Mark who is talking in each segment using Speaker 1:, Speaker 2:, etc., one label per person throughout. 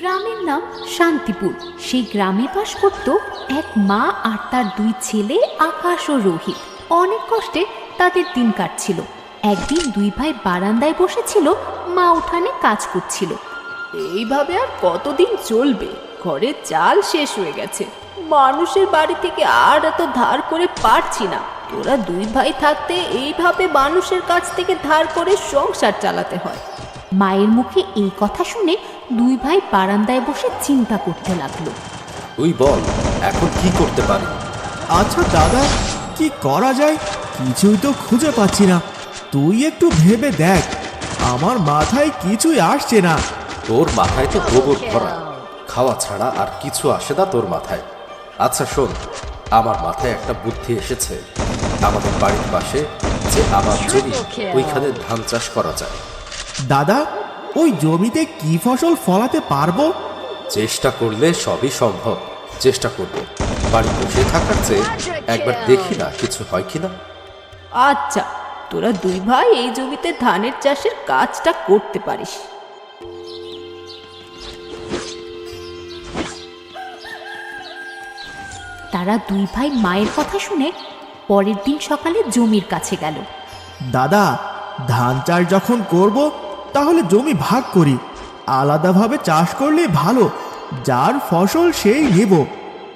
Speaker 1: গ্রামের নাম শান্তিপুর। সেই গ্রামে বাস করত এক মা আর তার দুই ছেলে আকাশ ও রোহিত। অনেক কষ্টে তাদের দিন কাটছিল। একদিন দুই ভাই বারান্দায় বসেছিল, মা উঠানে কাজ করছিল।
Speaker 2: এইভাবে আর কতদিন চলবে? ঘরের চাল শেষ হয়ে গেছে, মানুষের বাড়ি থেকে আর এত ধার করে পারছি না। তোরা দুই ভাই থাকতে এইভাবে মানুষের কাছ থেকে ধার করে সংসার চালাতে হয়।
Speaker 1: মায়ের মুখে এই কথা শুনে দুই ভাই বারান্দায় বসে চিন্তা করতে লাগলো।
Speaker 3: তুই বল, এখন কি করতে পারি?
Speaker 4: আচ্ছা দাদা, কি করা যায় কিছুই তো খুঁজে পাচ্ছি না। তুই একটু ভেবে দেখ, আমার মাথায় কিছুই আসছে না।
Speaker 3: তোর মাথায় তো গোবর ভরা, খাওয়া ছাড়া আর কিছু আসে না তোর মাথায়। আচ্ছা শোন, আমার মাথায় একটা বুদ্ধি এসেছে। আমাদের বাড়ির পাশে যে আমার জমি, ওইখানে ধান চাষ করা যায়।
Speaker 4: দাদা, ওই জমিতে কি ফসল ফলাতে পারবো?
Speaker 3: চেষ্টা করলে সবই সম্ভব। চেষ্টা করবো। বাড়ি বসে থাকার চেয়ে একবার দেখি না কিছু হয় কিনা।
Speaker 2: আচ্ছা, তোরা দুই ভাই এই জমিতে ধানের চাষের কাজটা করতে পারিস।
Speaker 1: তারা দুই ভাই মায়ের কথা শুনে পরের দিন সকালে জমির কাছে গেল।
Speaker 4: দাদা, ধান চাষ যখন করব তাহলে জমি ভাগ করি। আলাদাভাবে চাষ করলে ভালো, যার ফসল সেই নেব।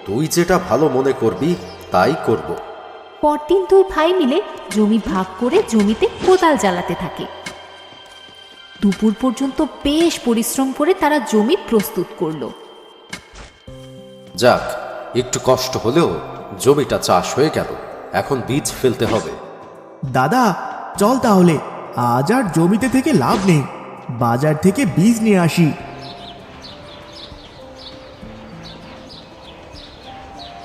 Speaker 3: তুই যেটা ভালো মনে করবি তাই করব।
Speaker 1: পরদিন দুই ভাই মিলে জমি ভাগ করে জমিতে কোদাল জ্বালাতে থাকে। দুপুর পর্যন্ত বেশ পরিশ্রম করে তারা জমি প্রস্তুত করলো।
Speaker 3: যাক, একটু কষ্ট হলেও জমিটা চাষ হয়ে গেল। এখন বীজ ফেলতে হবে।
Speaker 4: দাদা চল তাহলে, আজ আর জমিতে থেকে লাভ নেই, বাজার থেকে বীজ নিয়ে আসি।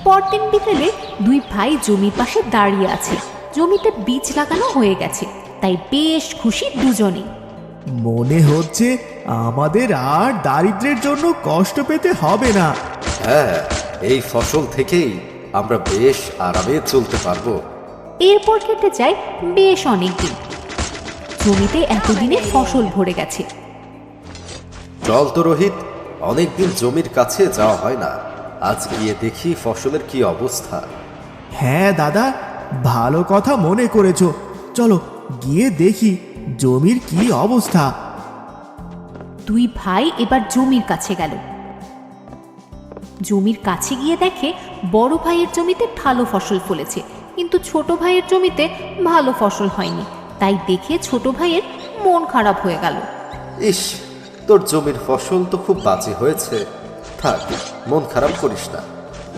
Speaker 1: পরদিন বিকেলে দুই ভাই জমির পাশে দাঁড়িয়ে আছে। জমিতে বীজ লাগানো হয়ে গেছে, তাই বেশ খুশি দুজনেই।
Speaker 4: মনে হচ্ছে আমাদের আর দারিদ্র্যের জন্য কষ্ট পেতে হবে না।
Speaker 3: হ্যাঁ, এই ফসল থেকেই আমরা বেশ আরামে চলতে পারবো।
Speaker 1: এরপর কেটে যায় বেশ অনেকদিন। জমিতে এতদিনে ফসল ভরে গেছে।
Speaker 3: চল তো রোহিত, অনেকদিন জমির কাছে যাওয়া হয় না। আজ গিয়ে দেখি ফসলের কি অবস্থা।
Speaker 4: হ্যাঁ দাদা, ভালো কথা মনে করেছো। চলো গিয়ে দেখি জমির কি অবস্থা।
Speaker 1: দুই ভাই এবার জমির কাছে গেল। জমির কাছে গিয়ে দেখে বড় ভাইয়ের জমিতে ভালো ফসল ফলেছে, কিন্তু ছোট ভাইয়ের জমিতে ভালো ফসল হয়নি। তাই দেখে ছোট ভাইয়ের মন খারাপ হয়ে গেল।
Speaker 3: ইস, তোর জমির ফসল তো খুব বাজে হয়েছে। থাক, মন খারাপ করিস না।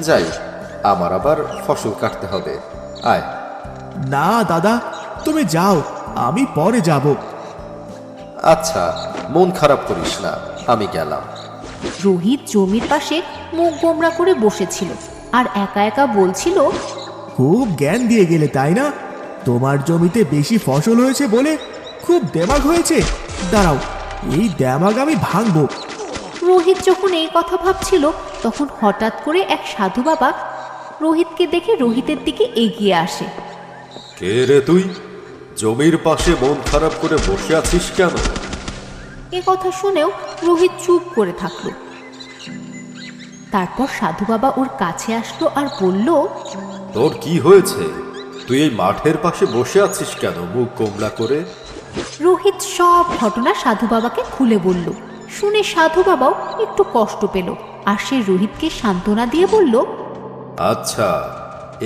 Speaker 3: যাই, আমার আবার ফসল কাটতে হবে। আয়।
Speaker 4: না দাদা, তুমি যাও, আমি পরে যাব।
Speaker 3: আচ্ছা, মন খারাপ করিস না, আমি গেলাম।
Speaker 1: রোহিত জমির পাশে মুখ গোমরা করে বসেছিল আর একা একা বলছিল,
Speaker 4: খুব জ্ঞান দিয়ে গেলে তাই না? তোমার জমিতে বেশি ফসল হয়েছে বলে খুব দেমাগ হয়েছে। দাঁড়াও, এই দেমাগ আমি ভাঙবো।
Speaker 1: রোহিত যখন এই কথা ভাবছিল তখন হঠাৎ করে এক সাধু বাবা রোহিতকে দেখে রোহিতের দিকে এগিয়ে আসে।
Speaker 3: কে রে তুই? জমির পাশে মন খারাপ করে বসে আছিস কেন?
Speaker 1: এ কথা শুনেও রোহিত চুপ করে থাকলো। তারপর সাধু বাবা ওর কাছে আসলো আর বলল,
Speaker 3: তোর কি হয়েছে? তুই এই মাঠের পাশে বসে আছিস কেন মুখ গোমড়া করে?
Speaker 1: রোহিত সব ঘটনা সাধু বাবাকে খুলে বলল। শুনে সাধু বাবাও একটু কষ্ট পেল আর সে রোহিতকে সান্ত্বনা দিয়ে বলল,
Speaker 3: আচ্ছা,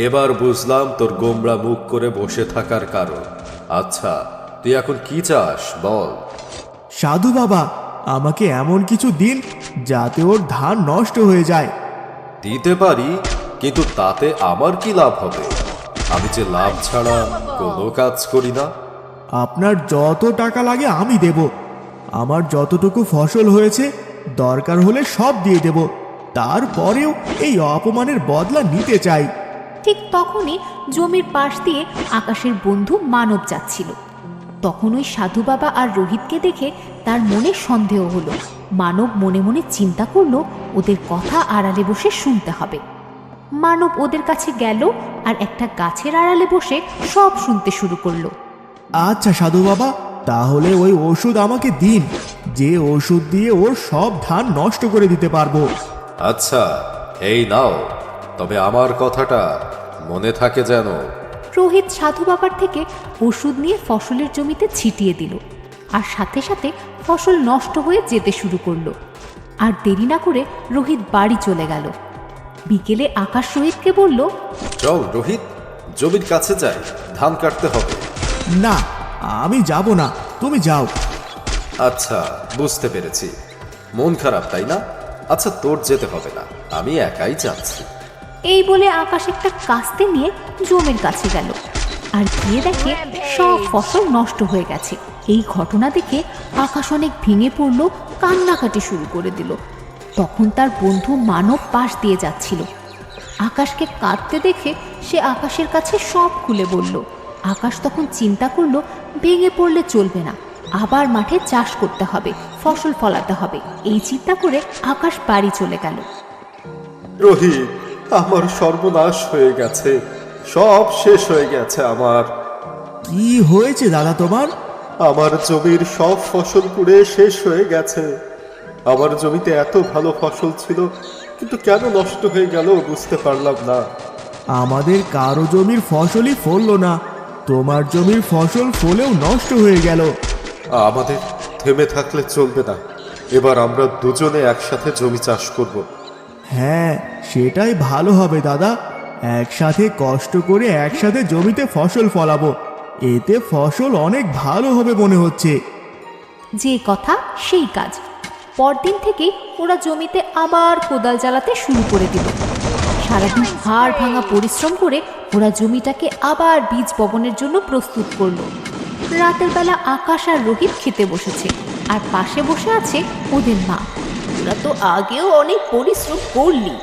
Speaker 3: এবার বুঝলাম তোর গোমড়া মুখ করে বসে থাকার কারণ। আচ্ছা, তুই এখন কি চাস বল।
Speaker 4: সাধু বাবা, আমাকে এমন কিছু দিন যাতে ওর ধান নষ্ট হয়ে যায়।
Speaker 3: দিতে পারি, কিন্তু তাতে আমার কি লাভ হবে? আমি যে লাভ ছাড়া কোনো কাজ করি না।
Speaker 4: আপনার যত টাকা লাগে আমি দেব। আমার যতটুকু ফসল হয়েছে দরকার হলে সব দিয়ে দেব। তারপরেও এই অপমানের বদলা নিতে চাই।
Speaker 1: ঠিক তখনই জমির পাশ দিয়ে আকাশের বন্ধু মানব যাচ্ছিল। তখন ওই সাধু বাবা আর রোহিতকে দেখে তার মনে সন্দেহ হলো। মানব মনে মনে চিন্তা করলো ওদের কথা আড়ালে বসে শুনতে হবে। মানব ওদের কাছে গেল আর একটা গাছের আড়ালে বসে সব শুনতে শুরু করলো।
Speaker 4: আচ্ছা সাধু বাবা, তাহলে ওই ওষুধ আমাকে দিন, যে ওষুধ দিয়ে ওর সব ধান নষ্ট করে দিতে পারবো।
Speaker 3: আচ্ছা, এই নাও, তবে আমার কথাটা মনে থাকে যেন।
Speaker 1: রোহিত সাধু বাবার থেকে ওষুধ নিয়ে ফসলের জমিতে ছিটিয়ে দিল, আর সাথে সাথে ফসল নষ্ট হয়ে যেতে শুরু করলো। আর দেরি না করে রোহিত বাড়ি চলে গেল। বিকেলে আকাশ রোহিতকে বলল,
Speaker 3: চল রোহিত, জমির কাছে যাই, ধান কাটতে হবে।
Speaker 4: না, আমি যাব না, তুমি যাও।
Speaker 3: আচ্ছা, বুঝতে পেরেছি, মন খারাপ তাই না? আচ্ছা, তোর যেতে হবে না, আমি একাই যাচ্ছি।
Speaker 1: এই বলে আকাশ একটা কাস্তে নিয়ে জমির কাছে গেল, আর গিয়ে দেখে সব ফসল নষ্ট হয়ে গেছে। এই ঘটনা দেখে আকাশ অনেক ভেঙে পড়ল, কান্নাকাটি শুরু করে দিল। তখন তার বন্ধু মানব পাশ দিয়ে যাচ্ছিল। আকাশকে কাঁদতে দেখে সে আকাশের কাছে সব খুলে বলল। আকাশ তখন চিন্তা করলো, ভেঙে পড়লে চলবে না, আবার মাঠে চাষ করতে হবে, ফসল ফলাতে হবে। এই চিন্তা করে আকাশ বাড়ি চলে গেল।
Speaker 3: রোহিত, আমার সর্বনাশ হয়ে গেছে, সব শেষ হয়ে গেছে আমার।
Speaker 4: কি হয়েছে দাদা তোমার?
Speaker 3: আমার জমির সব ফসল পুড়ে শেষ হয়ে গেছে। আমার জমিতে এত ভালো ফসল ছিল, কিন্তু কেন নষ্ট হয়ে গেল বুঝতে পারলাম না।
Speaker 4: আমাদের কারো জমির ফসলই ফললো না, তোমার জমির ফসল ফলেও নষ্ট হয়ে গেল।
Speaker 3: আমাদের থেমে থাকলে চলবে না, এবার আমরা দুজনে একসাথে জমি চাষ করব।
Speaker 4: হ্যাঁ, সেটাই ভালো হবে দাদা। একসাথে কষ্ট করে একসাথে জমিতে ফসল ফলাবো, এতে ফসল অনেক ভালো হবে মনে হচ্ছে।
Speaker 1: যে কথা সেই কাজ। পরদিন থেকে ওরা জমিতে আবার কোদাল চালাতে শুরু করে দিল। সারাদিন হাড় ভাঙা পরিশ্রম করে ওরা জমিটাকে আবার বীজ বপনের জন্য প্রস্তুত করলো। রাতের বেলা আকাশ আর রোহিত খেতে বসেছে, আর পাশে বসে আছে ওদের মা।
Speaker 2: তোরা তো আগেও অনেক পরিশ্রম করলি,